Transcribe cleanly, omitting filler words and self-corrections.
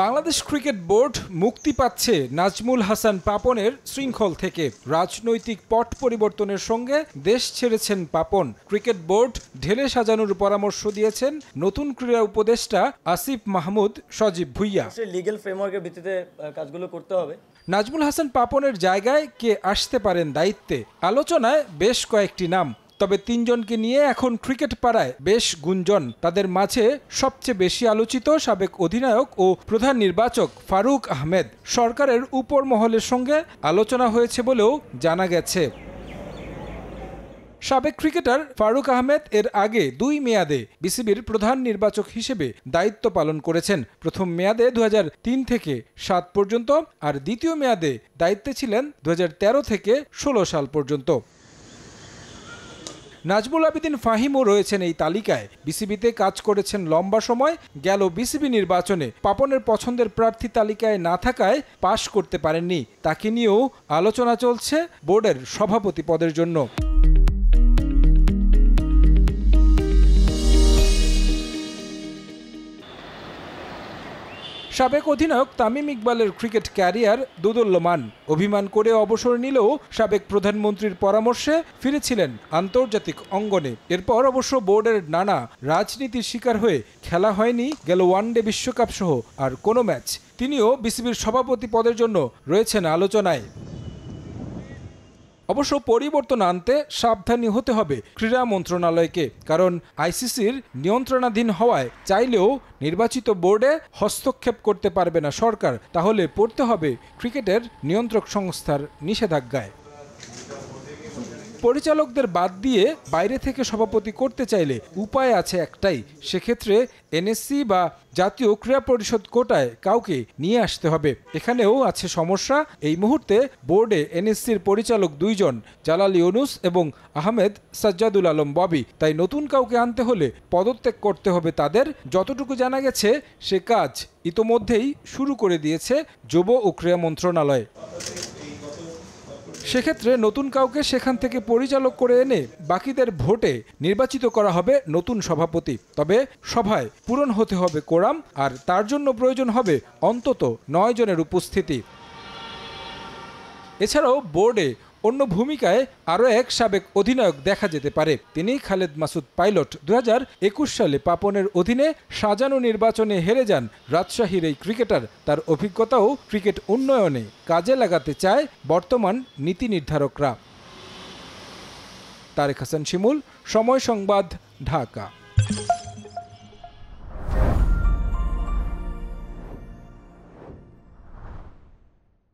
Bangladesh cricket board মুক্তি পাচ্ছে নাজমুল হাসান পাপনের শৃঙ্খল থেকে। রাজনৈতিক পট পরিবর্তনের সঙ্গে দেশ ছেড়েছেন পাপন। ক্রিকেট বোর্ড ঢেলে সাজানোর পরামর্শ দিয়েছেন নতুন ক্রীড়া উপদেষ্টা আসিফ মাহমুদ সজীব ভুইয়া। লিগ্যাল ফ্রেমওয়ার্কের ভিত্তিতে কাজগুলো করতে হবে। নাজমুল হাসান পাপনের জায়গায় কে আসতে পারেন দায়িত্বে? আলোচনায় বেশ কয়েকটি নাম, তবে তিনজনকে নিয়ে এখন ক্রিকেট পাড়ায় বেশ গুঞ্জন। তাদের মাঝে সবচেয়ে বেশি আলোচিত সাবেক অধিনায়ক ও প্রধান নির্বাচক ফারুক আহমেদ। সরকারের উপর মহলের সঙ্গে আলোচনা হয়েছে বলেও জানা গেছে। সাবেক ক্রিকেটার ফারুক আহমেদ এর আগে ২ মেয়াদে বিসিবির প্রধান নির্বাচক হিসেবে দায়িত্ব পালন করেছেন। প্রথম মেয়াদে ২০০৩ থেকে ৭ পর্যন্ত, আর দ্বিতীয় মেয়াদে দায়িত্বে ছিলেন ২০১৩ থেকে ১৬ সাল পর্যন্ত। নাজমুল আবেদিন ফাহিমও রয়েছেন এই তালিকায়। বিসিবিতে কাজ করেছেন লম্বা সময়। গেল বিসিবি নির্বাচনে পাপনের পছন্দের প্রার্থী তালিকায় না থাকায় পাশ করতে পারেননি। তাকে নিয়েও আলোচনা চলছে বোর্ডের সভাপতি পদের জন্য। সাবেক অধিনায়ক তামিম ইকবালের ক্রিকেট ক্যারিয়ার দোদুল্যমান। অভিমান করে অবসর নিলেও সাবেক প্রধানমন্ত্রীর পরামর্শে ফিরেছিলেন আন্তর্জাতিক অঙ্গনে। এরপর অবশ্য বোর্ডের নানা রাজনীতির শিকার হয়ে খেলা হয়নি গেল ওয়ানডে বিশ্বকাপ সহ আর কোনো ম্যাচ। তিনিও বিসিবির সভাপতি পদের জন্য রয়েছেন আলোচনায়। অবশ্য পরিবর্তন আনতে সাবধানী হতে হবে ক্রীড়া মন্ত্রণালয়কে, কারণ আইসিসির নিয়ন্ত্রণাধীন হওয়ায় চাইলেও নির্বাচিত বোর্ডে হস্তক্ষেপ করতে পারবে না সরকার। তাহলে পড়তে হবে ক্রিকেটের নিয়ন্ত্রক সংস্থার নিষেধাজ্ঞায়। পরিচালকদের বাদ দিয়ে বাইরে থেকে সভাপতি করতে চাইলে উপায় আছে একটাই, সেক্ষেত্রে এনএসসি বা জাতীয় ক্রীড়া পরিষদ কোটায় কাউকে নিয়ে আসতে হবে। এখানেও আছে সমস্যা। এই মুহূর্তে বোর্ডে এনএসসির পরিচালক ২ জন, জালাল ইউনুস এবং আহমেদ সাজ্জাদুল আলম ববি। তাই নতুন কাউকে আনতে হলে পদত্যাগ করতে হবে তাদের। যতটুকু জানা গেছে সে কাজ ইতোমধ্যেই শুরু করে দিয়েছে যুব ও ক্রীড়া মন্ত্রণালয়। সেক্ষেত্রে নতুন কাউকে সেখান থেকে পরিচালক করে এনে বাকিদের ভোটে নির্বাচিত করা হবে নতুন সভাপতি। তবে সভায় পূরণ হতে হবে কোরাম, আর তার জন্য প্রয়োজন হবে অন্তত ৯ জনের উপস্থিতি। এছাড়াও বোর্ডে অন্য ভূমিকায় আরও এক সাবেক অধিনায়ক দেখা যেতে পারে। তিনি খালেদ মাসুদ পাইলট। ২০২১ সালে পাপনের অধীনে সাজানো নির্বাচনে হেরে যান রাজশাহীর এই ক্রিকেটার। তার অভিজ্ঞতাও ক্রিকেট উন্নয়নে কাজে লাগাতে চায় বর্তমান নীতি নির্ধারকরা। তারেক হাসান শিমুল, সময় সংবাদ, ঢাকা।